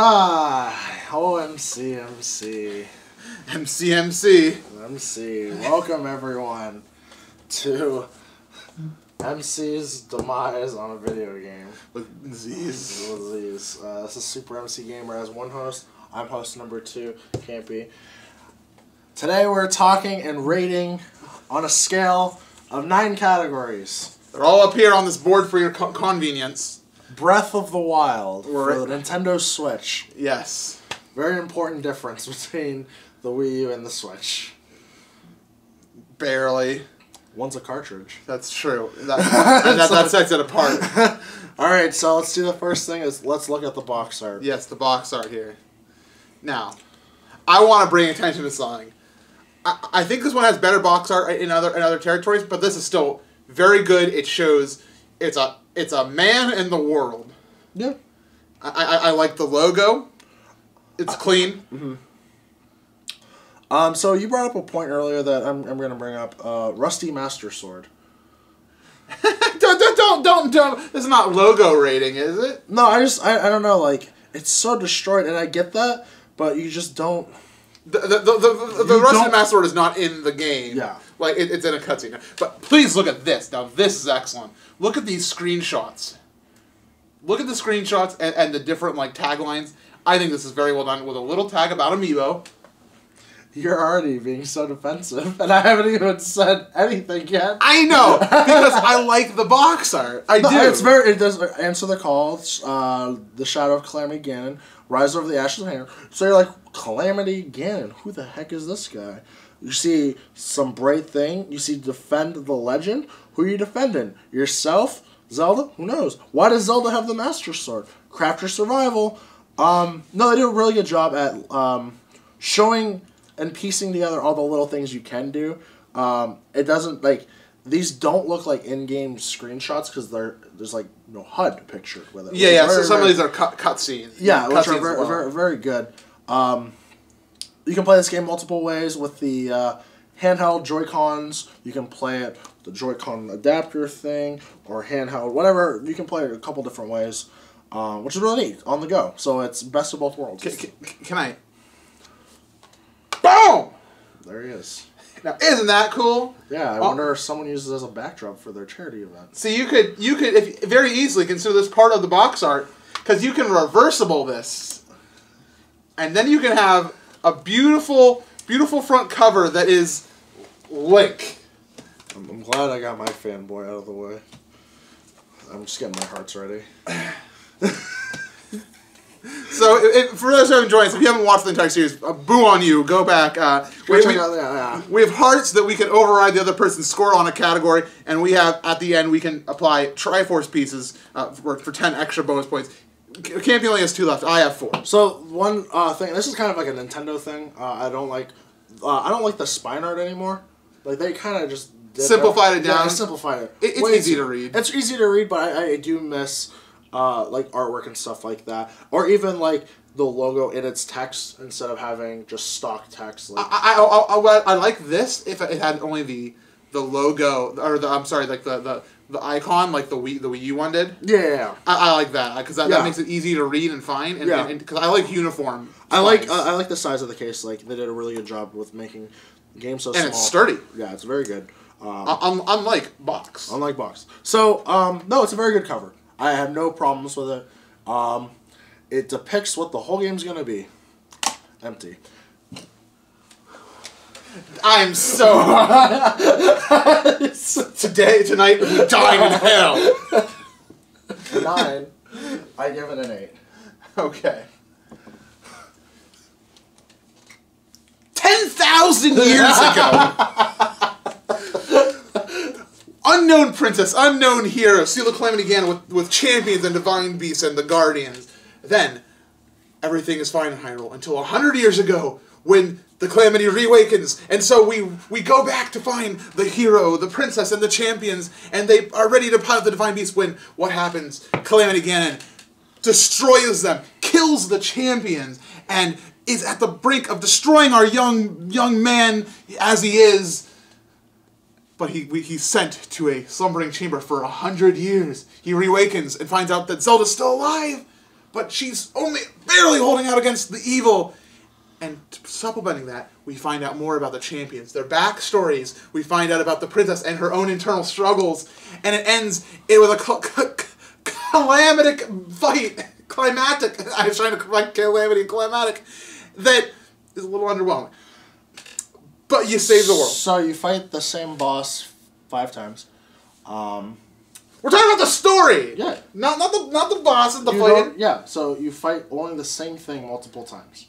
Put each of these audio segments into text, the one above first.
Hi, oh MC, MC. MC, MC. MC. Welcome everyone to MC's demise on a video game. With Z's. With Z's. This is Super MC Gamer as one host. I'm host number 2, Kampy. Today we're talking and rating on a scale of 9 categories. They're all up here on this board for your convenience. Breath of the Wild for the Nintendo Switch. Yes. Very important difference between the Wii U and the Switch. Barely. One's a cartridge. That's true. That sets it apart. Alright, so let's do the first thing is let's look at the box art. Yes, the box art here. Now, I want to bring attention to something. I think this one has better box art in other territories, but this is still very good. It shows it's a man in the world. Yeah. I like the logo. It's clean. Mm-hmm. So you brought up a point earlier that I'm going to bring up. Rusty Master Sword. don't. This is not logo rating, is it? No, I don't know. Like, it's so destroyed, and I get that, but you just don't. The Rusty Master Sword is not in the game. Yeah. Like, it's in a cutscene. But please look at this. Now, this is excellent. Look at these screenshots. Look at the screenshots and the different, like, taglines. I think this is very well done with a little tag about Amiibo. You're already being so defensive, and I haven't even said anything yet. I know, because I like the box art. I do. It does answer the call. The Shadow of Calamity Ganon, Rise over the Ashes of Hand. So you're like, Calamity Ganon, who the heck is this guy? You see some bright thing. You see defend the legend. Who are you defending? Yourself? Zelda? Who knows? Why does Zelda have the Master Sword? Craft your survival. No, they do a really good job at showing and piecing together all the little things you can do. It doesn't, like, these don't look like in-game screenshots because there's, like, no HUD pictured with it. Yeah, so some of these are cutscenes. Yeah, which are very, very good. You can play this game multiple ways with the handheld Joy-Cons. You can play it with the Joy-Con adapter thing or handheld, whatever. You can play it a couple different ways, which is really neat, on the go. So it's best of both worlds. Can I... Boom! There he is. Now, isn't that cool? Yeah, I wonder if someone uses it as a backdrop for their charity event. So you could very easily consider this part of the box art, because you can reversible this. And then you can have a beautiful, beautiful front cover that is Link. I'm glad I got my fanboy out of the way. I'm just getting my hearts ready. So, for those who are enjoying this, if you haven't watched the entire series, boo on you. Go back. We have hearts that we can override the other person's score on a category, and we have, at the end, we can apply Triforce pieces for 10 extra bonus points. Kampy only has 2 left. I have 4. So, one thing, this is kind of like a Nintendo thing. I don't like the spine art anymore. Like, they kind of just simplified it down. Yeah, simplified it. It's easy to read. It's easy to read, but I do miss... like artwork and stuff like that, or even like the logo in its text instead of having just stock text. Like I like this if it had only the logo or the icon like the Wii U one did. Yeah. I like that because that makes it easy to read and find. And because I like uniform. I like the size of the case. Like they did a really good job with making the game so small. And it's sturdy. Yeah, it's very good. Unlike box. Unlike box. So no, it's a very good cover. I have no problems with it. It depicts what the whole game's gonna be. Empty. I am so tonight we dine in hell. 9. I give it an 8. Okay. 10,000 years ago. Unknown princess, unknown hero, seal the Calamity Ganon with champions and divine beasts and the guardians. Then, everything is fine in Hyrule until 100 years ago when the Calamity reawakens. And so we go back to find the hero, the princess, and the champions, and they are ready to pilot the divine beasts when what happens? Calamity Ganon destroys them, kills the champions, and is at the brink of destroying our young man as he is. But he's sent to a slumbering chamber for 100 years. He reawakens and finds out that Zelda's still alive. but she's only barely holding out against the evil. And supplementing that, we find out more about the champions, their backstories. We find out about the princess and her own internal struggles. And it ends with a climactic fight. Climatic. I was trying to correct calamity and climatic. That is a little underwhelming. But you save the world. So you fight the same boss 5 times. We're talking about the story. Yeah. Not the boss and the fighting. Yeah. So you fight only the same thing multiple times.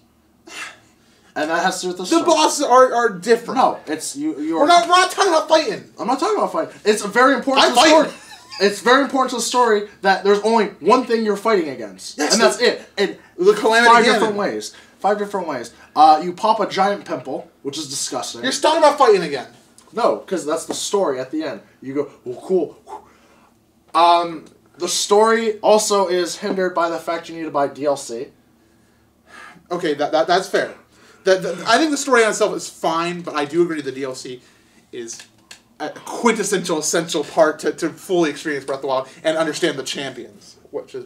And that has to do with the story. The bosses are different. No, it's you. We're not talking about fighting. I'm not talking about fighting. It's very important to the story. It's very important to the story that there's only one thing you're fighting against, yes, and that's it. And the calamity 5 different ways. 5 different ways. You pop a giant pimple, which is disgusting. You're talking about fighting again. No, because that's the story at the end. You go, oh, cool. The story also is hindered by the fact you need to buy DLC. Okay, that's fair. I think the story on itself is fine, but I do agree the DLC is a quintessential, essential part to fully experience Breath of the Wild and understand the champions. Which is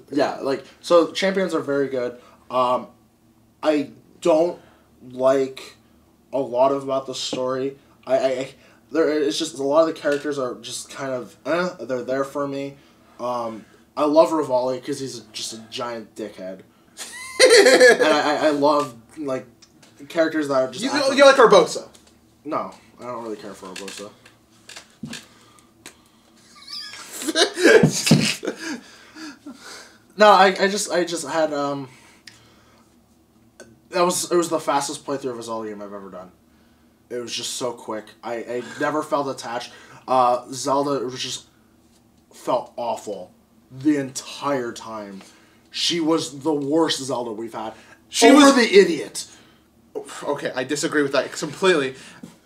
so champions are very good. I don't like a lot about the story. It's just a lot of the characters are just kind of they're there for me. I love Rivali because he's just a giant dickhead, and I love like characters that are just. You like Urbosa? No, I don't really care for Urbosa. No, I just had it was the fastest playthrough of a Zelda game I've ever done. It was just so quick. I never felt attached. Zelda just felt awful the entire time. She was the worst Zelda we've had. She was the idiot. Okay, I disagree with that completely.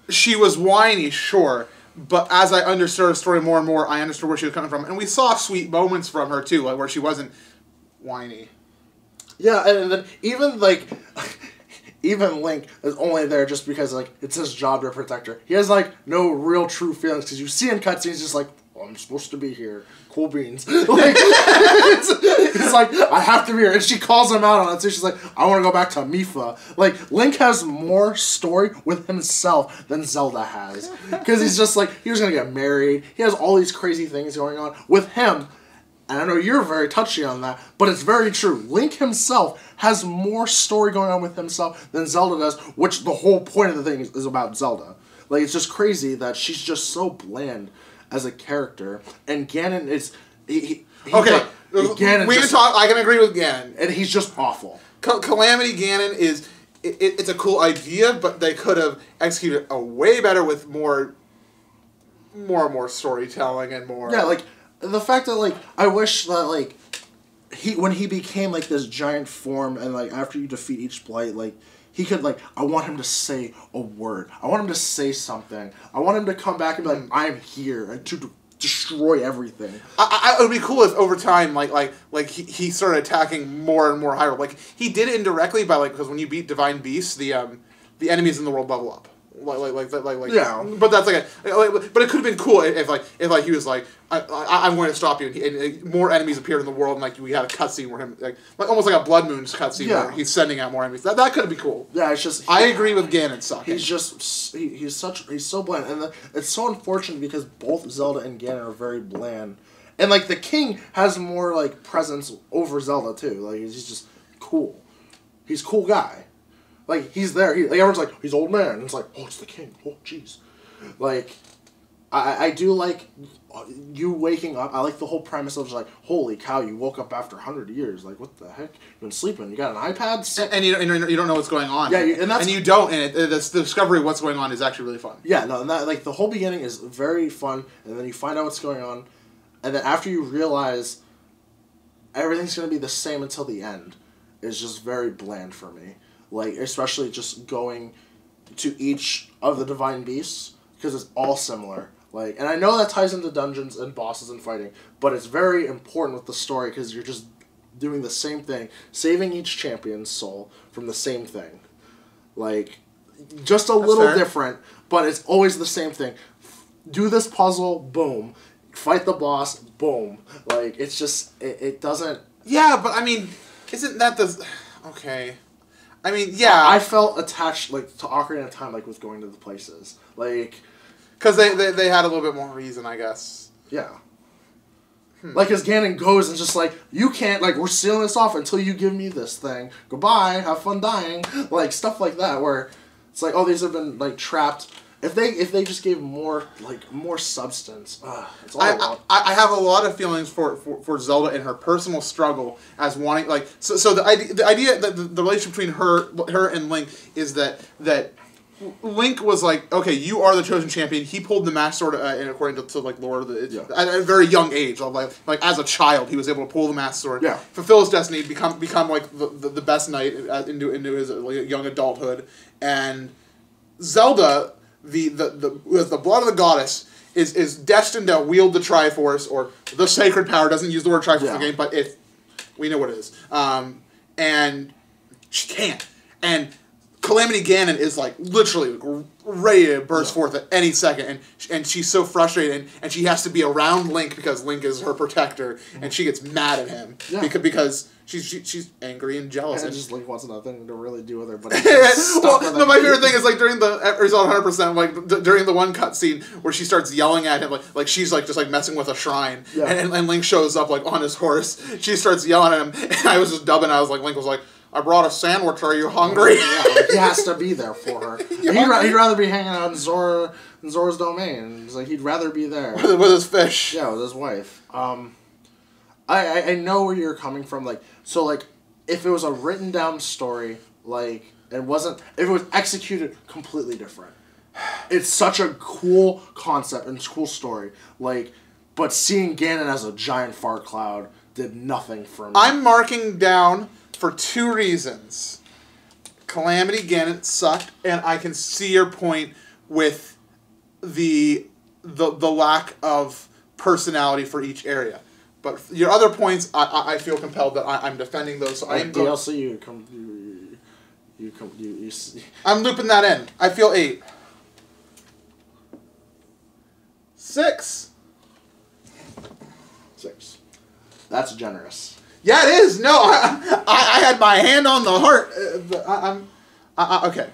She was whiny, sure, but as I understood her story more and more, I understood where she was coming from, and we saw sweet moments from her too, like where she wasn't whiny. Yeah, and then even Link is only there just because like it's his job to protect her. He has like no real true feelings because you see in cutscenes he's just like, well, I'm supposed to be here. Cool beans. Like, it's like, I have to be here. And she calls him out on it too. She's like, I want to go back to Mipha. Like, Link has more story with himself than Zelda has. Because he's just like, he was going to get married. He has all these crazy things going on. With him, and I know you're very touchy on that, but it's very true. Link himself has more story going on with himself than Zelda does, which the whole point of the thing is about Zelda. Like, it's just crazy that she's just so bland as a character, and Ganon is okay. Ganon we can talk. I can agree with Ganon, and he's just awful. Calamity Ganon is it's a cool idea, but they could have executed it way better with more storytelling and more. Yeah, like the fact that like I wish that like when he became like this giant form, and like after you defeat each blight, like. He could, like, I want him to say a word. I want him to say something. I want him to come back and be like, I'm here, and to destroy everything. It would be cool if over time, like he started attacking more and more Hyrule. Like, he did it indirectly by, like, because when you beat Divine Beasts, the enemies in the world level up. Like yeah. But that's but it could have been cool if he was like, I'm going to stop you, and more enemies appeared in the world, and like we had a cutscene where him like almost like a Blood Moon's cutscene where he's sending out more enemies. That could have been cool. Yeah, it's just I agree with Ganon sucking. He's so bland, and it's so unfortunate because both Zelda and Ganon are very bland, and like the King has more like presence over Zelda too. Like he's just cool. He's a cool guy. Like, he's there. Everyone's like, he's old man. And it's like, oh, it's the King. Oh, jeez. Like, I do like you waking up. I like the whole premise of just like, holy cow, you woke up after 100 years. Like, what the heck? You've been sleeping. You got an iPad? And you don't know what's going on. Yeah, and you don't. And the discovery of what's going on is actually really fun. Yeah, no, and that, like, the whole beginning is very fun. And then you find out what's going on. And then after you realize everything's going to be the same until the end, is just very bland for me. Like, especially just going to each of the Divine Beasts, because it's all similar. Like, and I know that ties into dungeons and bosses and fighting, but it's very important with the story, because you're just doing the same thing, saving each champion's soul from the same thing. Like, just a little different, but it's always the same thing. Do this puzzle, boom. Fight the boss, boom. Like, it's just, it doesn't... Yeah, but I mean... Isn't that the... Okay. I mean, yeah. I felt attached, like, to Ocarina of Time, like, with going to the places. Like... Because they had a little bit more reason, I guess. Yeah. Like, as Ganon goes and just like, you can't, like, we're sealing this off until you give me this thing. Goodbye, have fun dying. Like, stuff like that, where it's like, oh, these have been, like, trapped. If they just gave more, like, more substance, it's all I have a lot of feelings for Zelda and her personal struggle as wanting, like, so the idea that the relationship between her and Link is that Link was like, okay, you are the chosen champion. He pulled the Master Sword, and according to like lore, at a very young age, like as a child, he was able to pull the Master Sword, fulfill his destiny, become like the best knight into his young adulthood. And Zelda, the blood of the goddess, is destined to wield the Triforce, or the sacred power. Doesn't use the word Triforce in the game, but we know what it is. And she can't. And Calamity Ganon is like literally ready to burst forth at any second, and she's so frustrated, and she has to be around Link because Link is her protector, and she gets mad at him because she's angry and jealous, and just Link wants nothing to really do with her. But well, no, my favorite thing is like during the Result 100%, like during the one cutscene where she starts yelling at him, like she's like just like messing with a shrine, and Link shows up like on his horse. She starts yelling at him, and I was just dubbing. I was like, Link was like, I brought a sandwich. Are you hungry? Yeah, like he has to be there for her. He'd rather be hanging out in Zora's domain. It's like he'd rather be there with his fish. Yeah, with his wife. I know where you're coming from. Like, so like if it was a written down story, like if it was executed completely different. It's such a cool concept and cool story. Like, but seeing Ganon as a giant fart cloud did nothing for me. I'm marking down for 2 reasons. Calamity Ganon sucked, and I can see your point with the lack of personality for each area. But your other points, I feel compelled that I'm defending those. So I am DLC, I'm looping that in. I feel 8. 6. 6. That's generous. Yeah, it is. No, I had my hand on the heart. Okay.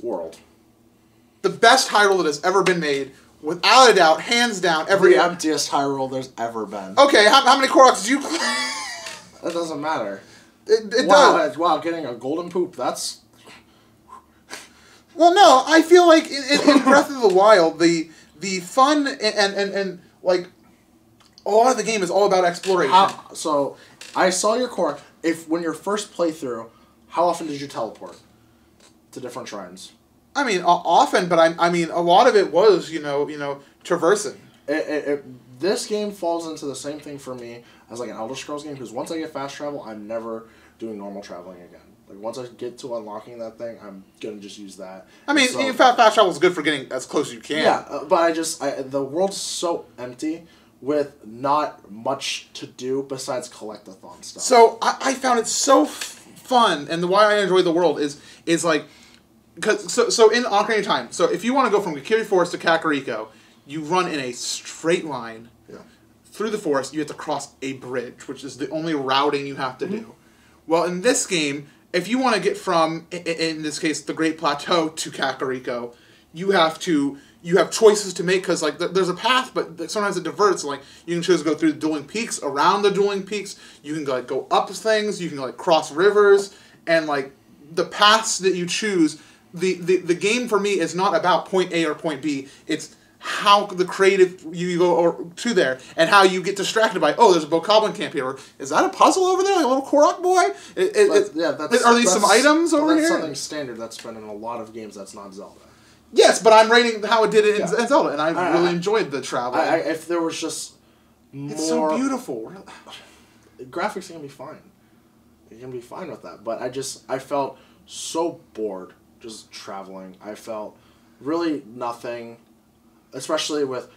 World. The best Hyrule that has ever been made, without a doubt, hands down. The emptiest Hyrule there's ever been. Okay, how many Koroks did you play? That doesn't matter. It does. Wow, getting a golden poop, that's... Well, no, I feel like in Breath of the Wild, the fun and like... A lot of the game is all about exploration. So, I saw your core. When your first playthrough, how often did you teleport to different shrines? I mean, often, but I mean, a lot of it was, traversing. This game falls into the same thing for me as like an Elder Scrolls game, because once I get fast travel, I'm never doing normal traveling again. Like, once I get to unlocking that thing, I'm going to just use that. I mean, so, fast travel is good for getting as close as you can. Yeah, but the world's so empty with not much to do besides collect-a-thon stuff. So I found it so fun, and why I enjoy the world is like, so in Ocarina of Time. So if you want to go from Kakiri Forest to Kakariko, you run in a straight line through the forest. You have to cross a bridge, which is the only routing you have to do. Well, in this game, if you want to get from, in this case, the Great Plateau to Kakariko, you have choices to make, because like there's a path, but sometimes it diverts. Like, you can choose to go through the dueling peaks, around the dueling peaks. You can like go up things. You can like cross rivers, and like the paths that you choose. The game for me is not about point A or point B. It's how the creative you go to there, and how you get distracted by, oh, there's a bokoblin camp here. Or, is that a puzzle over there, like a little Korok boy? Are these some items over here? That's something standard that's been in a lot of games that's not Zelda. Yes, but I'm rating how it did it in Zelda, and I really enjoyed the travel. If there was just more... It's so beautiful. Graphics can be fine. You can be fine with that. But I felt so bored just traveling. I felt really nothing, especially with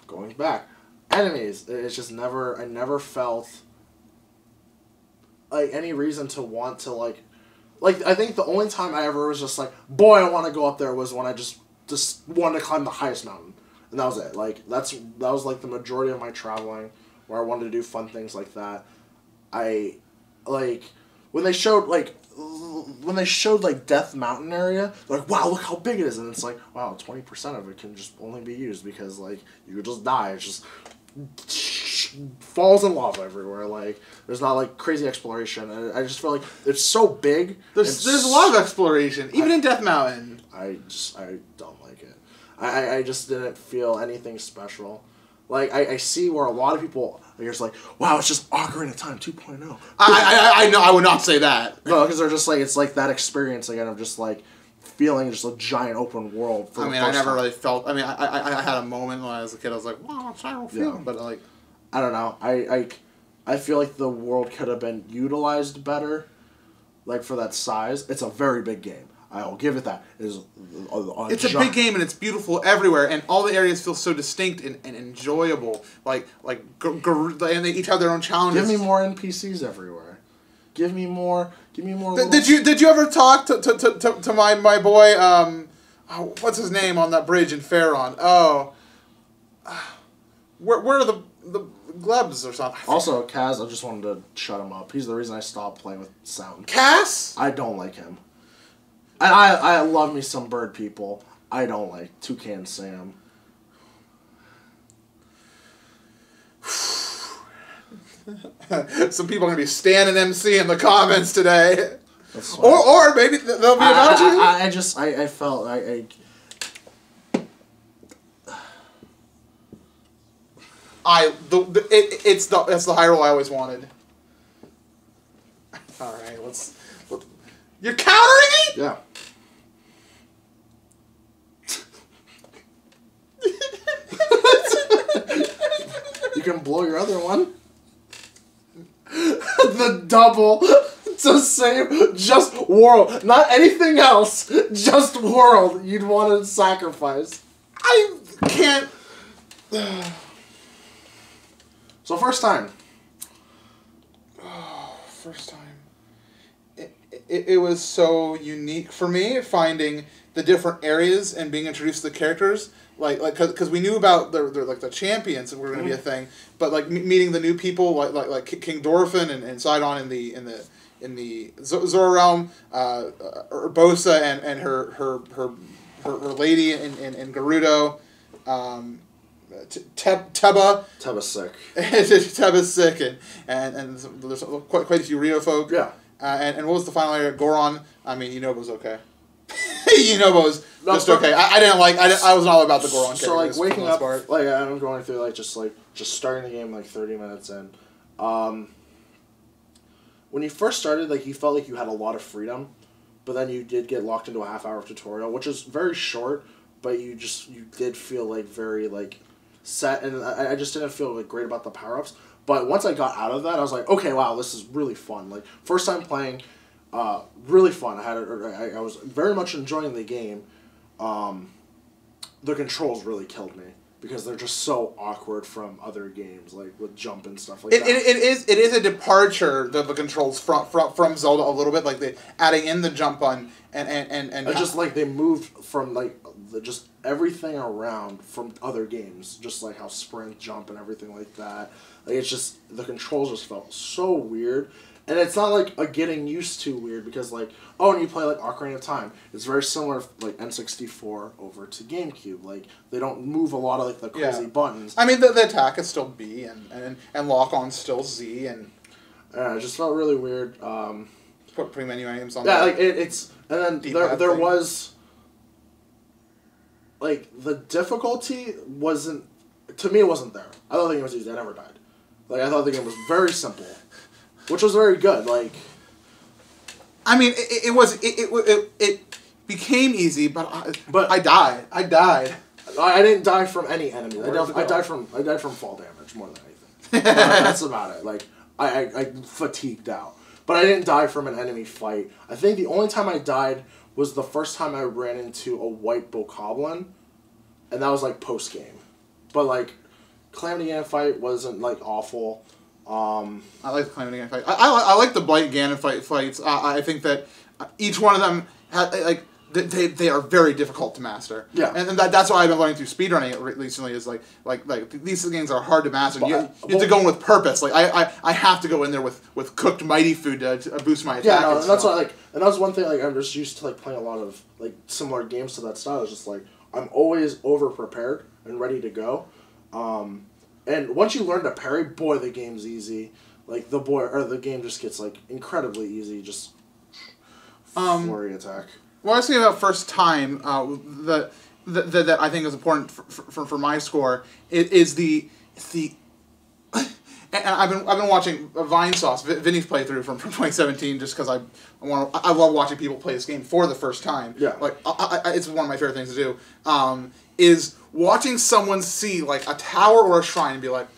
going back. Enemies, it's just I never felt like any reason to want to like, I think the only time I ever was just like, boy, I want to go up there was when I just wanted to climb the highest mountain. And that was it. Like, that was like the majority of my traveling, where I wanted to do fun things like that. when they showed like Death Mountain area, they're like, wow, look how big it is, and it's like, wow, 20% of it can just only be used because like you could just die. It's just falls in lava everywhere. Like there's not like crazy exploration. And I just feel like it's so big. There's a lot of exploration, even in Death Mountain. I don't like it. I just didn't feel anything special. Like, I see where a lot of people are just like, wow, it's just Ocarina of Time 2.0. I know, I would not say that. No, because they're just like, it's like that experience again of just like feeling just a giant open world. For I mean, I never really felt, I mean, I had a moment when I was a kid, I was like, wow, I don't feel, but like. I don't know. I feel like the world could have been utilized better, like for that size. It's a very big game. I'll give it that. It's a big game and it's beautiful everywhere, and all the areas feel so distinct and enjoyable. And they each have their own challenges. Give me more NPCs everywhere. Give me more. Did you ever talk to my boy? What's his name on that bridge in Faron? Oh, where are the Glebs or something? Also, Kaz, I just wanted to shut him up. He's the reason I stopped playing with sound. Cass? I don't like him. And I love me some bird people. I don't like Toucan Sam. Some people are going to be standing MC in the comments today. Or maybe they'll be about you. I felt it's the Hyrule I always wanted. All right, you're countering it? Yeah. You can blow your other one. The double to save just world, not anything else, just world. You'd want to sacrifice. I can't. So first time. Oh, first time. It was so unique for me finding the different areas and being introduced to the characters. Because we knew about the champions that were going to be a thing, but like meeting the new people like King Dorphin and Sidon in the Zora realm, Urbosa and her lady in Gerudo, Teba's sick. Teba's sick and there's quite a few Rio folk. Yeah. And what was the final area? Goron. I mean, Yunobo's okay. Yunobo's just okay. I was not about the Goron character. So like waking up, like I'm going through just starting the game 30 minutes in. When you first started, you felt like you had a lot of freedom, but then you did get locked into a half-hour tutorial, which is very short, but you did feel very set, and I just didn't feel great about the power-ups. But once I got out of that, I was like, okay, wow, this is really fun. First time playing, really fun. I was very much enjoying the game. The controls really killed me because they're just so awkward from other games, with jump and stuff like that. It is a departure, the controls from Zelda a little bit, adding in the jump on and just they moved from just everything around from other games, just how sprint, jump, and everything like that. It's just the controls just felt so weird. And it's not a getting used to weird because and you play Ocarina of Time. It's very similar N64 over to GameCube. They don't move a lot of the crazy buttons. I mean the attack is still B and lock on still Z and it just felt really weird. Put pre-menu items on. Yeah, it's and then there was the difficulty wasn't, to me it wasn't there. I thought the game was easy. I never died. I thought the game was very simple. Which was very good. I mean, it became easy, but I died. I didn't die from any enemy. I died from fall damage more than anything. That's about it. I fatigued out, but I didn't die from an enemy fight. I think the only time I died was the first time I ran into a white bokoblin, and that was post game. But Calamity Ganon fight wasn't awful. I like the Calamity Ganon fight. I like the Blight Ganon fights. I think that each one of them had they are very difficult to master. Yeah. And that's why I've been learning through speedrunning recently, is like these games are hard to master. You have to go in with purpose. Like I have to go in there with cooked mighty food to boost my attack. Yeah, no, and that's why, like, and that's one thing, like, I'm just used to, like, playing a lot of, like, similar games to that style. It's just, like, I'm always over-prepared and ready to go. And once you learn to parry, boy, the game's easy. Like, the game just gets, like, incredibly easy, just flurry attack. What I was thinking about first time, that I think is important for my score is the and I've been watching Vine Sauce, Vinny's playthrough from 2017, just because I love watching people play this game for the first time. Yeah. Like it's one of my favorite things to do. Is watching someone see like a tower or a shrine and be like,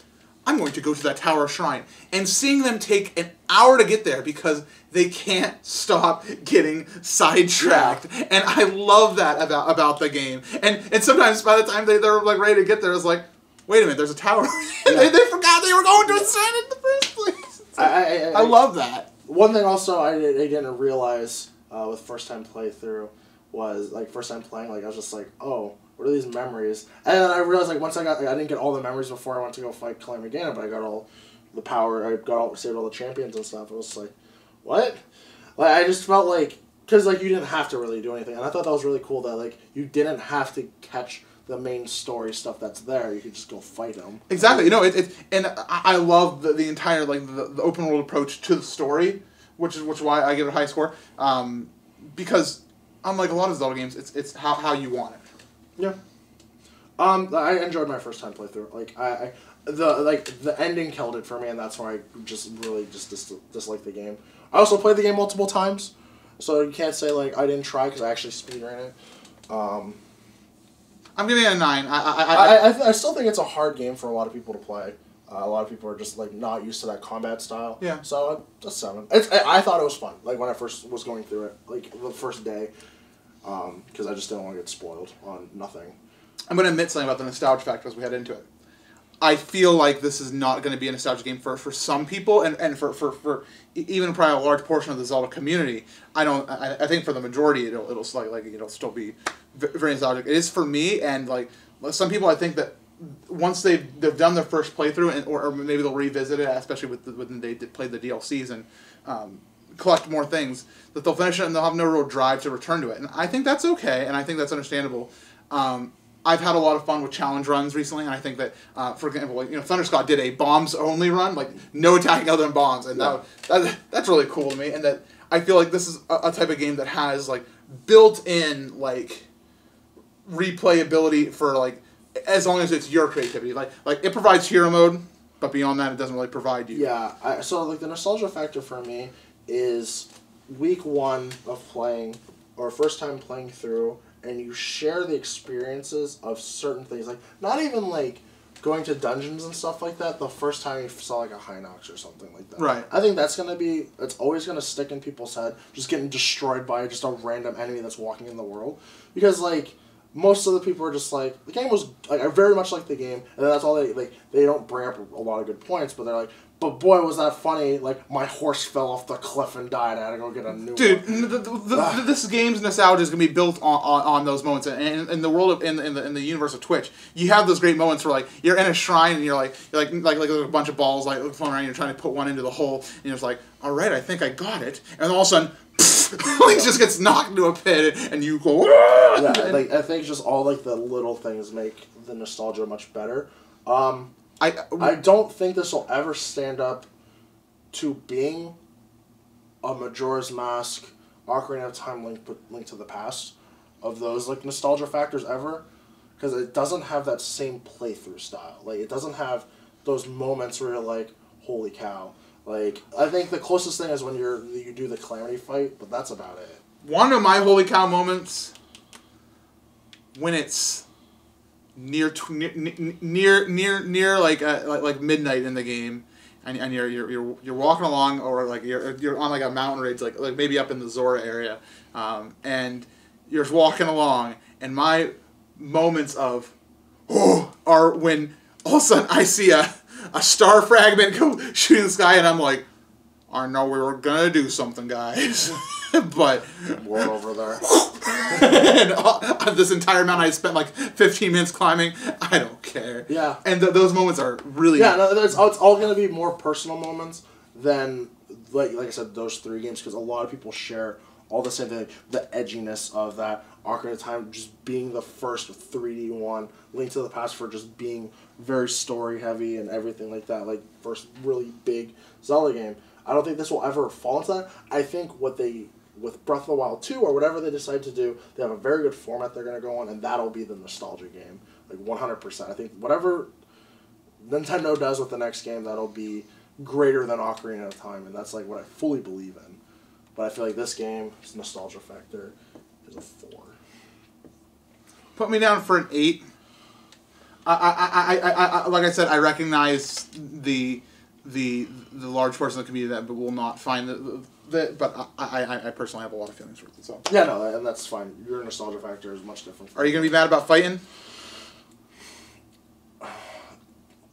I'm going to go to that tower or shrine, and seeing them take an hour to get there because they can't stop getting sidetracked. Yeah. And I love that about the game. And sometimes by the time they're like ready to get there, it's like, wait a minute, there's a tower. Yeah. they forgot they were going to ascend in the first place. I love that. One thing also I didn't realize with first time playthrough was, like, first time playing, like, I was just like, oh, what are these memories? And then I realized, like, once I didn't get all the memories before I went to go fight Calamity Ganon, but I got all the power, saved all the champions and stuff. I was like, what? Like, I just felt like, because, like, you didn't have to really do anything, and I thought that was really cool that, like, you didn't have to catch the main story stuff that's there. You could just go fight them. Exactly. You know, and I love the entire, like, the open world approach to the story, which is why I give it a high score. Because unlike a lot of Zelda games, it's how you want it. Yeah. I enjoyed my first time playthrough. Like the ending killed it for me, and that's why I just really disliked the game. I also played the game multiple times, so you can't say like I didn't try because I actually speedran it. I'm giving it a 9. I still think it's a hard game for a lot of people to play. A lot of people are just like not used to that combat style. Yeah. So a 7. I thought it was fun. Like when I first was going through it, like the first day, because I just didn't want to get spoiled on nothing. I'm going to admit something about the nostalgia factor as we head into it. I feel like this is not going to be a nostalgia game for some people, and for even probably a large portion of the Zelda community. I think for the majority it'll still be very nostalgic. It is for me, and like some people, I think that once they've done their first playthrough, or maybe they'll revisit it, especially when they played the DLCs and collect more things, that they'll finish it and they'll have no real drive to return to it. And I think that's okay, and I think that's understandable. I've had a lot of fun with challenge runs recently, and I think that, for example, like, Thunderscott did a bombs-only run, like, no attacking other than bombs, and that's really cool to me, and that I feel like this is a type of game that has, like, built-in, like, replayability for, like, as long as it's your creativity. Like it provides hero mode, but beyond that, it doesn't really provide you. Yeah, so, like, the nostalgia factor for me is week 1 of playing, or first time playing through, and you share the experiences of certain things. Like, not even, like, going to dungeons and stuff like that the first time you saw, like, a Hinox or something like that. Right. I think it's always going to stick in people's head, just getting destroyed by just a random enemy that's walking in the world. Because, like, most of the people are just like, the game was, like, I very much like the game, and that's all they don't bring up a lot of good points, but they're like, but boy, was that funny, like, my horse fell off the cliff and died, I had to go get a new one. This game's nostalgia is going to be built on those moments, and in the world of, in the universe of Twitch, you have those great moments where, like, you're in a shrine, and you're like a bunch of balls, like, floating around, and you're trying to put one into the hole, and you're just like, alright, I think I got it, and then all of a sudden, Link just gets knocked into a pit, and you go, Aah! Yeah, like, I think just all, like, the little things make the nostalgia much better. I don't think this will ever stand up to being a Majora's Mask, Ocarina of Time, Link to the Past, of those, like, nostalgia factors ever, because it doesn't have that same playthrough style. Like, it doesn't have those moments where you're like, holy cow. Like, I think the closest thing is when you do the Calamity fight, but that's about it. One of my holy cow moments, when it's near like midnight in the game, and you're walking along, or like you're on like a mountain ridge, like maybe up in the Zora area, and you're just walking along, and my moments of are when all of a sudden I see a star fragment go shooting the sky, and I'm like, I know we were gonna do something, guys. but World over there. and this entire mountain I spent like 15 minutes climbing. I don't care. Yeah. And those moments are really... Yeah, no, it's all going to be more personal moments than, like I said, those 3 games, because a lot of people share all the same thing. The edginess of that, Ocarina of Time just being the first 3D one, Link to the Past for just being very story-heavy and everything like that, like first really big Zelda game. I don't think this will ever fall into that. I think with Breath of the Wild 2 or whatever they decide to do, they have a very good format they're going to go on, and that'll be the nostalgia game. Like 100%. I think whatever Nintendo does with the next game, that'll be greater than Ocarina of Time, and that's like what I fully believe in. But I feel like this game, its nostalgia factor, is a 4. Put me down for an 8. I like I said, I recognize the large portion of the community that will not find but I personally have a lot of feelings for it. So yeah, no, and that's fine. Your nostalgia factor is much different. Are you gonna be mad about fighting?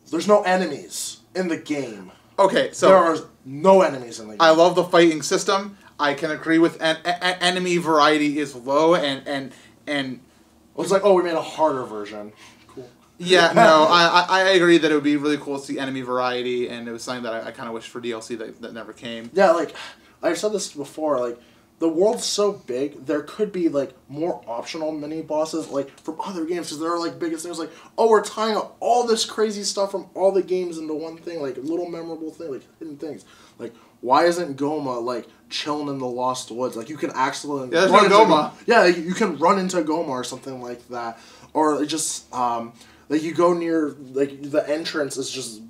There's no enemies in the game. Okay, so there are no enemies in the game. I love the fighting system. I can agree with enemy variety is low and well, it's like, oh, we made a harder version. Cool. Yeah, no, I agree that it would be really cool to see enemy variety, and it was something that I kind of wish for DLC that never came. Yeah, like, I've said this before, like, the world's so big, there could be, like, more optional mini-bosses, like, from other games, because there are, like, biggest things, like, oh, we're tying up all this crazy stuff from all the games into one thing, like, a little memorable thing, like, hidden things. Like, why isn't Goma, like, chilling in the Lost Woods? Like, you can actually... Yeah, there's no Goma. Yeah, like, you can run into Goma or something like that. Or just, like, you go near, like, the entrance is just...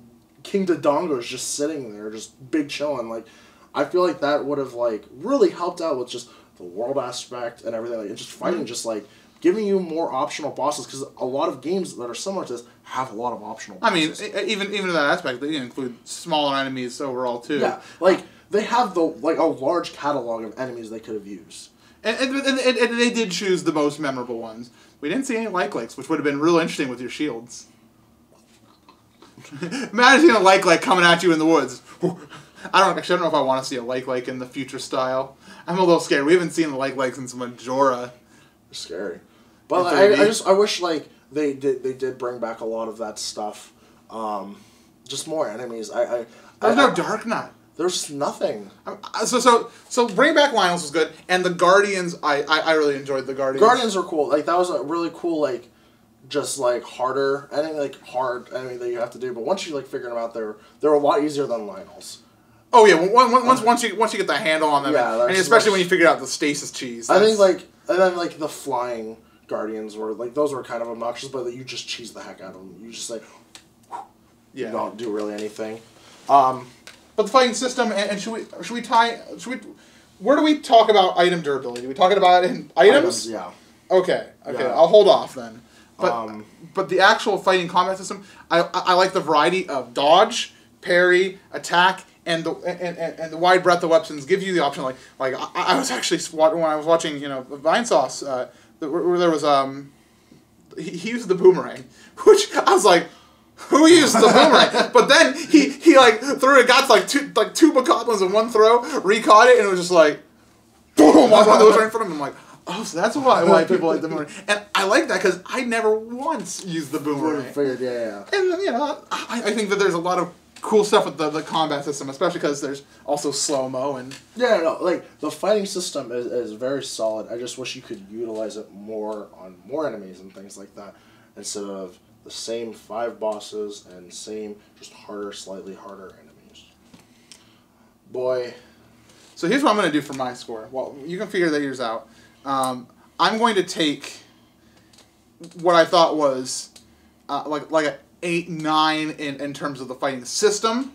King Dodongo is just sitting there, just big chilling, like... I feel like that would have, like, really helped out with just the world aspect and everything. Like, and just fighting, just, like, giving you more optional bosses. Because a lot of games that are similar to this have a lot of optional bosses. I mean, even in that aspect, they include smaller enemies overall, too. Yeah, like, they have, a large catalog of enemies they could have used. And they did choose the most memorable ones. We didn't see any like-likes, which would have been real interesting with your shields. Imagine seeing a like coming at you in the woods. I don't know if I want to see a like in the future style. I'm a little scared. We haven't seen a like since Majora. They're scary. But I wish like they did bring back a lot of that stuff. Just more enemies. There's no Dark Knight. There's nothing. So bring back Lionel's was good, and the Guardians. I really enjoyed the Guardians. Guardians are cool. Like that was a really cool just like harder hard enemy that you have to do. But once you like figure them out, they're a lot easier than Lionel's. Oh yeah, once you get the handle on them, yeah, and especially when you figure out the stasis cheese. I think and then the flying Guardians were those were kind of obnoxious, but you just cheese the heck out of them. You just you don't do really anything. But the fighting system and where do we talk about item durability? Do we talk about it in items? Yeah. Okay. Yeah. I'll hold off then. But the actual fighting combat system, I like the variety of dodge, parry, attack. And the wide breadth of weapons give you the option. Like I was actually when I was watching Vinesauce, where there was he used the boomerang, which I was like, who used the boomerang? But then he threw it, got to two bokoblins in one throw, recaught it, and it was just like boom, one of those right in front of him. I'm like, oh, so that's why people like the boomerang. And I like that because I never once used the boomerang. Figured, yeah. And I think that there's a lot of cool stuff with the combat system, especially because there's also slow-mo and... Yeah, no, the fighting system is very solid. I just wish you could utilize it more on more enemies and things like that, instead of the same 5 bosses and same, just slightly harder enemies. Boy. So here's what I'm going to do for my score. Well, you can figure that yours out. I'm going to take what I thought was like a 8, 9 in terms of the fighting system,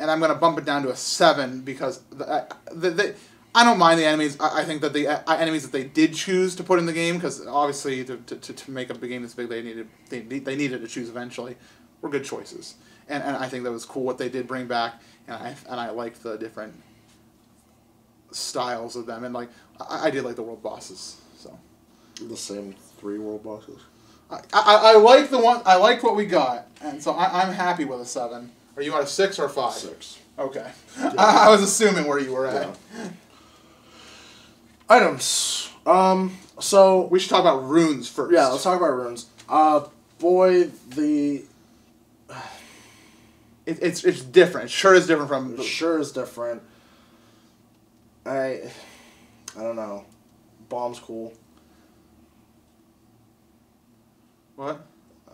and I'm going to bump it down to a 7 because I don't mind the enemies. I think that the enemies that they did choose to put in the game, because obviously to make up a game this big, they needed to choose eventually, were good choices, and I think that was cool what they did bring back, and I liked the different styles of them, and I did like the world bosses. So the same 3 world bosses. I like the one. I liked what we got, and so I'm happy with a 7. Are you at a 6 or a 5? 6. Okay. Yeah. I was assuming where you were at. Items. So we should talk about runes first. Yeah, let's talk about runes. Boy, it's different. It sure is different from. It sure is different. I don't know. Bomb's cool. What?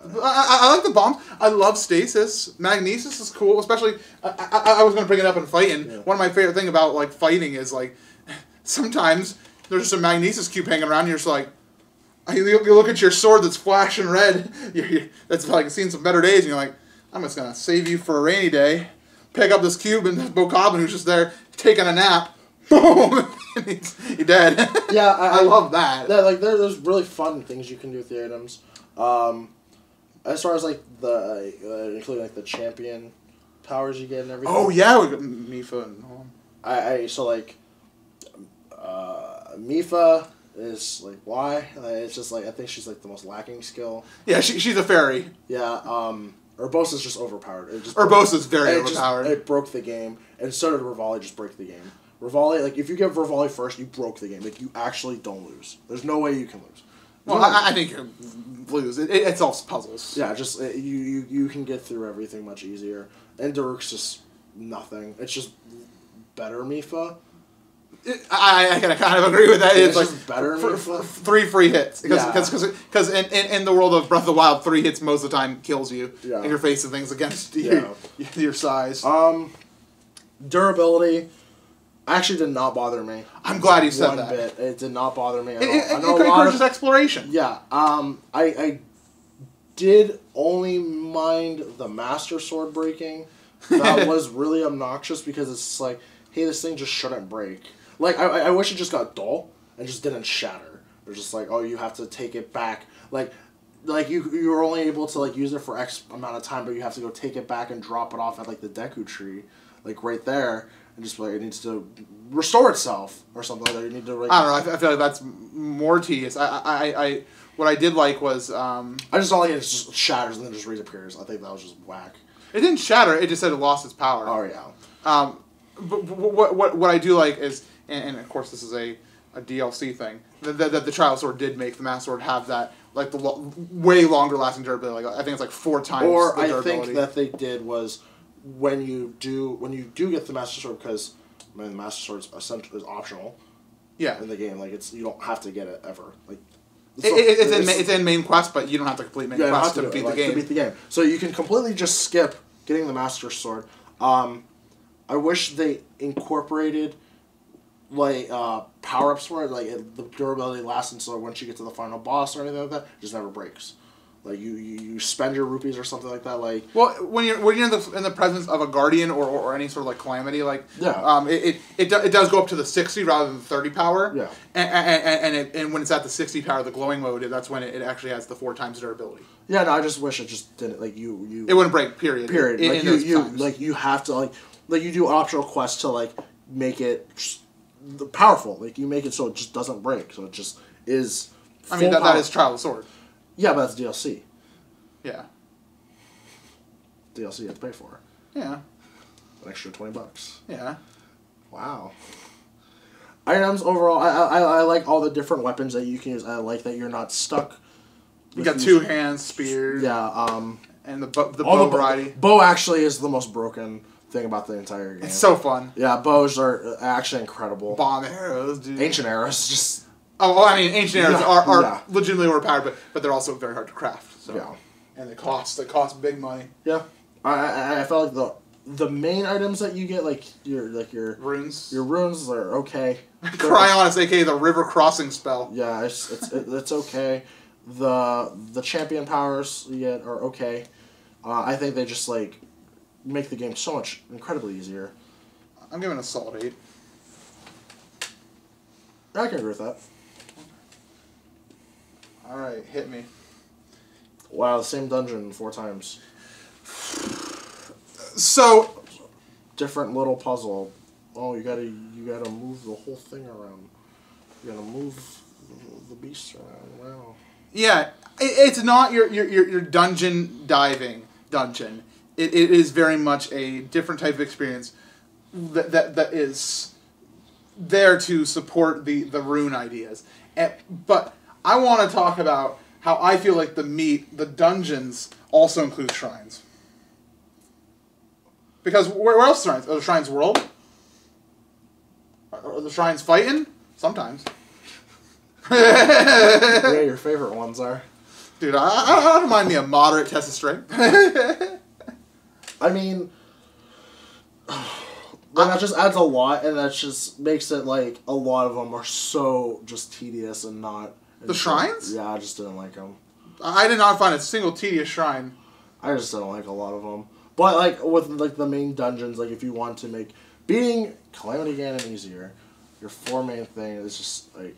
I like the bombs. I love stasis. Magnesis is cool, especially. I was going to bring it up in fighting. Yeah. One of my favorite thing about like fighting is like sometimes there's just a magnesis cube hanging around. And you're just like, you look at your sword that's flashing red. That's like seen some better days. And you're like, I'm just gonna save you for a rainy day. Pick up this cube and this Bokoblin who's just there taking a nap. Boom! You're dead. Yeah, I love that. Yeah, like there's really fun things you can do with the items. As far as like the including like the champion powers you get and everything. Oh yeah, we got Mifa and so like Mifa is like why? It's just like I think she's like the most lacking skill. Yeah, she's a fairy. Yeah, Urbosa's just overpowered. Urbosa's very overpowered. It broke the game, and so did Revali. Just break the game. Revali, like if you give Revali first, you broke the game. Like you actually don't lose. There's no way you can lose. Well, I think you lose. It's all puzzles. Yeah, just you can get through everything much easier. And Daruk's just nothing. It's just better Mifa. I kind of agree with that. It's like better for 3 free hits because in the world of Breath of the Wild, 3 hits most of the time kills you. Yeah. If you're facing things against your size. Durability actually did not bother me. I'm glad you said that. Bit. It did not bother me at all. It encourages exploration. Yeah. I did only mind the Master Sword breaking. That was really obnoxious because it's like, hey, this thing just shouldn't break. Like, I wish it just got dull and just didn't shatter. They're just like, oh, you have to take it back. Like you're only able to like use it for X amount of time, but you have to go take it back and drop it off at like the Deku tree, like right there, and just like it needs to restore itself or something like that. You need to. Like, I don't know. I feel like that's more tedious. I what I did like was. I just don't like it just shatters and then just reappears. I think that was just whack. It didn't shatter. It just said it lost its power. Oh yeah. But what I do like is, and of course this is a DLC thing, that the Trial Sword did make the Master Sword have that, like, the way longer lasting durability. Like, I think it's like 4 times or the durability. I think that they did was, when you do get the Master Sword, because, I mean, the Master Sword is optional in the game. Like, you don't have to get it ever. Like, it's in main quest, but you don't have to complete main quest to beat the game. To beat the game. So you can completely just skip getting the Master Sword. I wish they incorporated like power-ups for it, like the durability lasts until once you get to the final boss or anything like that, it just never breaks. Like you spend your rupees or something like that. Like, well, when you're in the presence of a guardian or any sort of like calamity, like it does go up to the 60 rather than the 30 power. Yeah. And when it's at the 60 power, the glowing mode, that's when it actually has the 4 times durability. Yeah, no, I just wish it just didn't, like you. It wouldn't break. Period. Like you have to like you do optional quests to like make it powerful. Like you make it so it just doesn't break. So it just is. I mean that is Trial of the Sword. Yeah, but that's DLC. Yeah. DLC you have to pay for. Yeah. An extra $20. Yeah. Wow. Items overall, I like all the different weapons that you can use. I like that you're not stuck. You got 2 hands, spears. Yeah. And the bow variety. Bow actually is the most broken thing about the entire game. It's so fun. Yeah, bows are actually incredible. Bomb arrows, dude. Ancient arrows, just. Oh, I mean, ancient arrows are legitimately overpowered, but they're also very hard to craft. So. Yeah. And they cost big money. Yeah. I felt like the main items that you get, like your runes. Your runes are okay. Cryonis, aka the river crossing spell. Yeah, it's okay. The champion powers you get are okay. I think they just like make the game so much incredibly easier. I'm giving it a solid 8. I can agree with that. Alright, hit me. Wow, the same dungeon 4 times. So different little puzzle. Oh, you gotta move the whole thing around. You gotta move the beast around. Wow. Yeah, it's not your dungeon diving dungeon. It is very much a different type of experience that is there to support the rune ideas. But I want to talk about how I feel like the dungeons also include shrines. Because where else are shrines? Are the shrines world? Are the shrines fighting? Sometimes. Yeah, your favorite ones are. Dude, I don't mind me a moderate test of strength. I mean, that just adds a lot, and that just makes it like a lot of them are so just tedious and not. The shrines? Yeah, I just didn't like them. I did not find a single tedious shrine. I just didn't like a lot of them. But like with like the main dungeons, like if you want to make beating Calamity Ganon easier, your 4 main thing is just like.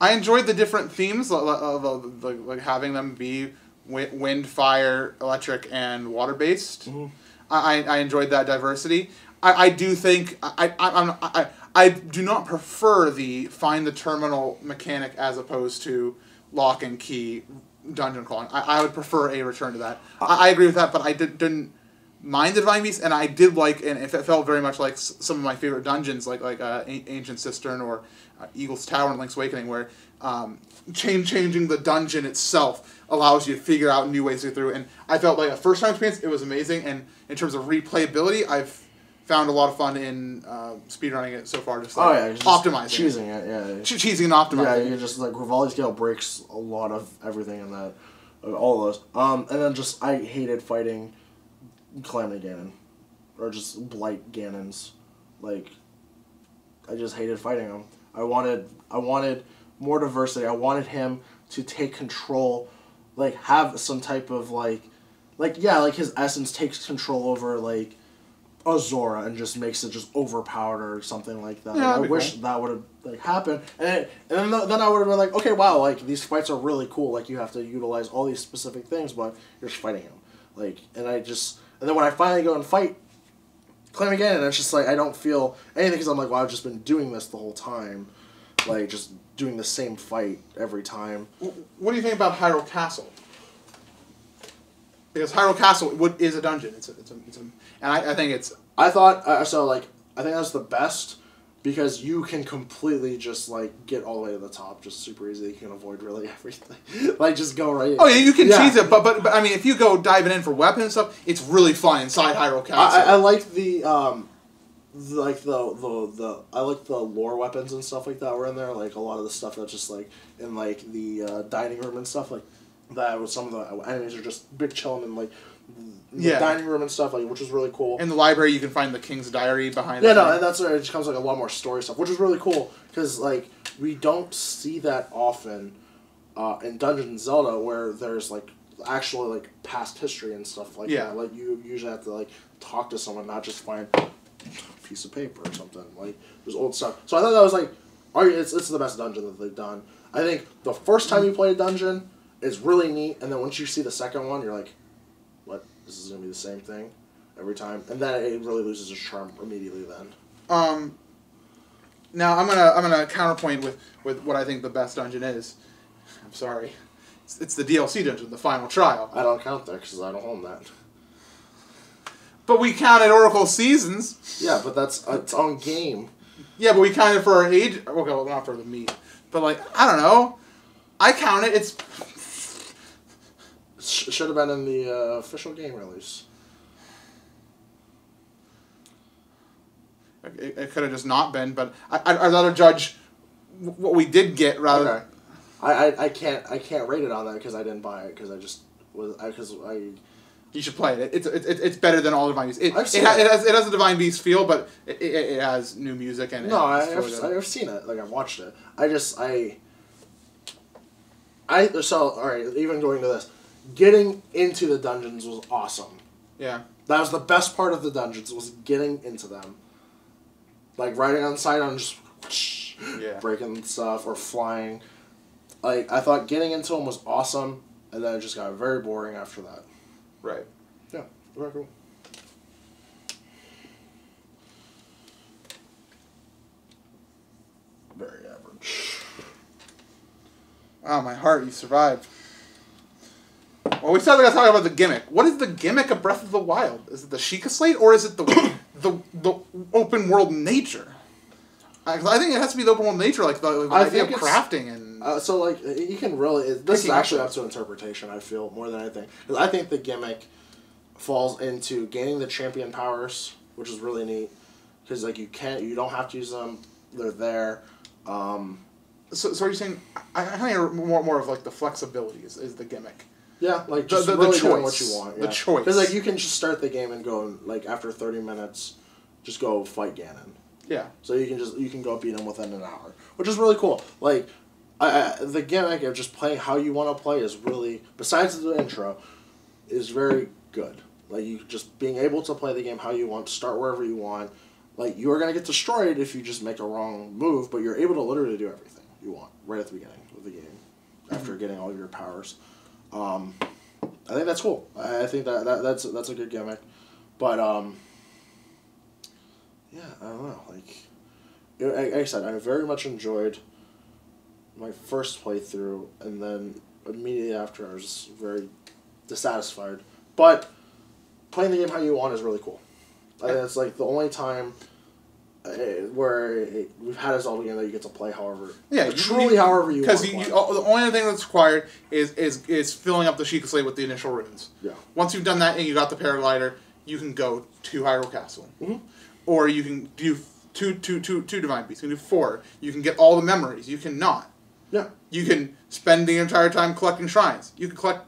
I enjoyed the different themes, like having them be wind, fire, electric, and water based. Mm-hmm. I enjoyed that diversity. I do think I do not prefer the find the terminal mechanic as opposed to lock and key dungeon crawling. I would prefer a return to that. I agree with that, but I didn't mind the Divine Beast, and I did like, and it felt very much like some of my favorite dungeons, like Ancient Cistern or Eagle's Tower in Link's Awakening, where changing the dungeon itself allows you to figure out new ways to get through. And I felt like a first-time experience, it was amazing, and in terms of replayability, I've found a lot of fun in speedrunning it so far, just optimizing cheesing it, yeah. Cheesing and optimizing. Yeah, you just, like, Rivali's Gale breaks a lot of everything in that, all of those. And then just, I hated fighting Calamity Ganon, or just Blight Ganons. Like, I just hated fighting him. I wanted more diversity. I wanted him to take control, like, have some type of, like his essence takes control over, like, Azora and just makes it just overpowered or something like that. Yeah, like, I wish that would have, like, happened. And then I would have been like, okay, wow, like, these fights are really cool. Like, you have to utilize all these specific things, but you're just fighting him. Like, and then when I finally go and fight Calamity Ganon, it's just like, I don't feel anything because I'm like, well, I've just been doing this the whole time. Like, just doing the same fight every time. What do you think about Hyrule Castle? Because Hyrule Castle is a dungeon. And I think it's... I thought, I think that's the best because you can completely just, like, get all the way to the top just super easy. You can avoid really everything. Like, just go right in. Oh, yeah, you can cheese it, but I mean, if you go diving in for weapons and stuff, it's really fun inside Hyrule Castle. I like the, I like the lore weapons and stuff like that were in there. Like, a lot of the stuff that's just, like, in, like, the dining room and stuff, like, that was some of the enemies are just big chilling in, like, the dining room and stuff, like, which was really cool. In the library, you can find the King's Diary behind. Yeah, and that's where it comes like a lot more story stuff, which is really cool because like we don't see that often in Dungeons and Zelda where there's like actually like past history and stuff like that. Like you usually have to like talk to someone, not just find a piece of paper or something. Like there's old stuff. So I thought that was like, it's the best dungeon that they've done. I think the first time you play a dungeon is really neat, and then once you see the second one, you're like, what? This is gonna be the same thing every time, and then it really loses its charm immediately. Then. Now I'm gonna counterpoint with what I think the best dungeon is. I'm sorry, it's the DLC dungeon, the Final Trial. I don't count that because I don't own that. But we counted Oracle Seasons. Yeah, but that's its own game. Yeah, but we counted for our age. Okay, well, not for the meat, but like I don't know. I count it. It's should have been in the official game release. It could have just not been, but I'd rather judge what we did get rather. Okay. I can't rate it on that because I didn't buy it because I just was You should play it. It's better than all Divine Beast. It has a Divine Beast feel, but it has new music and I've seen it. Like I've watched it. So alright. Even going to this, getting into the dungeons was awesome. Yeah. That was the best part of the dungeons was getting into them. Like riding on side on just breaking stuff or flying. Like I thought getting into them was awesome, and then it just got very boring after that. Right. Yeah. Very cool. Very average. Wow, my heart, you survived. Well, we started to talk about the gimmick. What is the gimmick of Breath of the Wild? Is it the Sheikah Slate, or is it the open world nature? I think it has to be the open world nature, like the idea of crafting and. So like you can really. This is actually up to interpretation. I feel more than anything, because I think the gimmick falls into gaining the champion powers, which is really neat. Because like you don't have to use them. They're there. So are you saying? I think more of like the flexibility is the gimmick. Yeah, like just really doing what you want. Yeah. The choice. Because like you can just start the game and go like after 30 minutes, just go fight Ganon. Yeah. So you can go beat him within an hour, which is really cool. Like, the gimmick of just playing how you want to play is really, besides the intro, is very good. Like you just being able to play the game how you want, start wherever you want. Like you are gonna get destroyed if you just make a wrong move, but you're able to literally do everything you want right at the beginning of the game, after getting all of your powers. I think that's cool. I think that's a good gimmick, but yeah, I don't know. Like I said, I very much enjoyed my first playthrough, and then immediately after, I was just very dissatisfied. But playing the game how you want is really cool. I think it's like the only time where we've had a Zelda game that you get to play however, truly however you want. Because the only thing that's required is filling up the Sheikah Slate with the initial runes. Yeah. Once you've done that and you got the paraglider, you can go to Hyrule Castle, or you can do two Divine Beasts. You can do 4. You can get all the memories. You can not. Yeah. You can spend the entire time collecting shrines. You can collect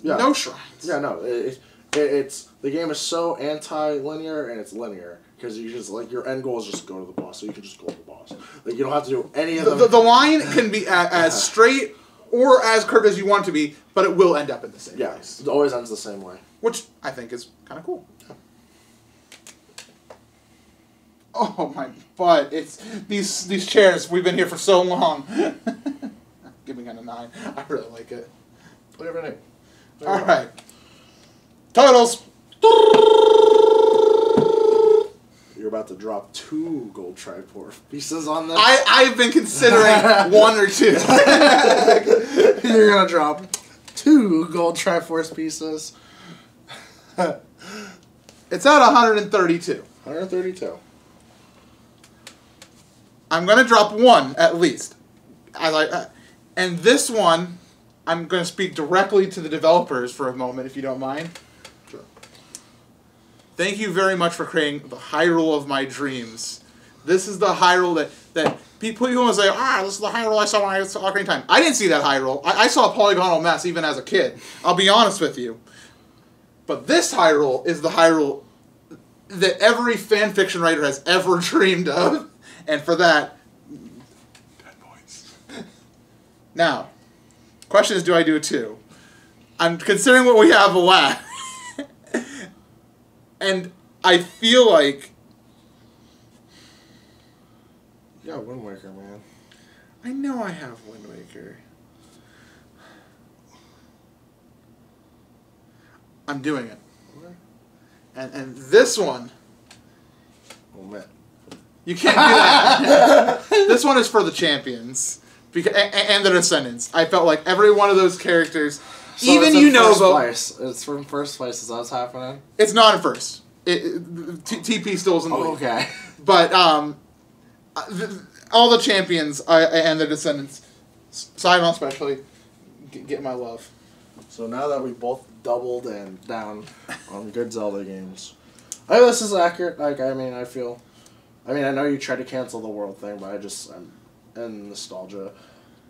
no shrines. Yeah, no. It's the game is so anti-linear and it's linear. Because you just, like, your end goal is just go to the boss, so you can just go to the boss. Like, you don't have to do any of them. The line can be as straight or as curved as you want it to be, but it will end up in the same place. It always ends the same way. Which I think is kind of cool. Yeah. Oh, my butt. It's these chairs. We've been here for so long. Giving it a 9. I really like it. Whatever name. All right. Totals. You're about to drop 2 gold Triforce pieces on this. I've been considering 1 or 2. You're gonna drop 2 gold Triforce pieces. It's at 132. 132. I'm gonna drop 1 at least. And this one, I'm gonna speak directly to the developers for a moment, if you don't mind. Thank you very much for creating the Hyrule of my dreams. This is the Hyrule that people will say, this is the Hyrule I saw when I was Ocarina of Time. I didn't see that Hyrule. I saw a polygonal mess even as a kid. I'll be honest with you. But this Hyrule is the Hyrule that every fanfiction writer has ever dreamed of. And for that, bad boys. Now, question is, do I do a 2? I'm considering what we have left. And I feel like... You got Wind Waker, man. I know I have Wind Waker. I'm doing it. Okay. And this one... Oh, man. You can't do that. This one is for the champions. And the descendants. I felt like every one of those characters... So even it's from first place. Is that what's happening? It's not in first. TP still is in the lead. Okay. But all the champions and their descendants, Simon especially, get my love. So now that we both doubled and down on good Zelda games, I think this is accurate. Like, I know you tried to cancel the world thing, but and nostalgia.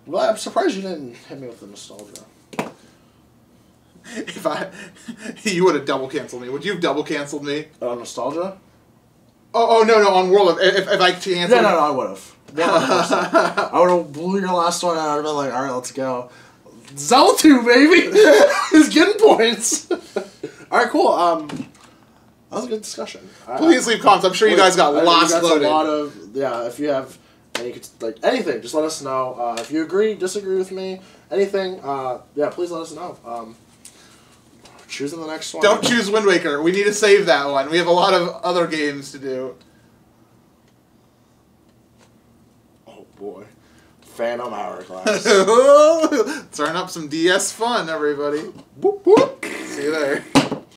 Well, I'm surprised you didn't hit me with the nostalgia. If you would have double canceled me. Would you have double canceled me? Nostalgia? Oh no, on World. If I canceled. Yeah, no, I would have. I would have blew your last one out. I would have been like, all right, let's go. Zelda 2, baby! He's getting points. All right, cool. That was a good discussion. Please leave comments. I'm sure you guys got lots loaded. If you have anything, just let us know. If you agree, disagree with me, anything, please let us know. Choosing the next one. Don't choose Wind Waker. We need to save that one. We have a lot of other games to do. Oh boy. Phantom Hourglass. Turn up some DS fun, everybody. Whoop, whoop. See you there.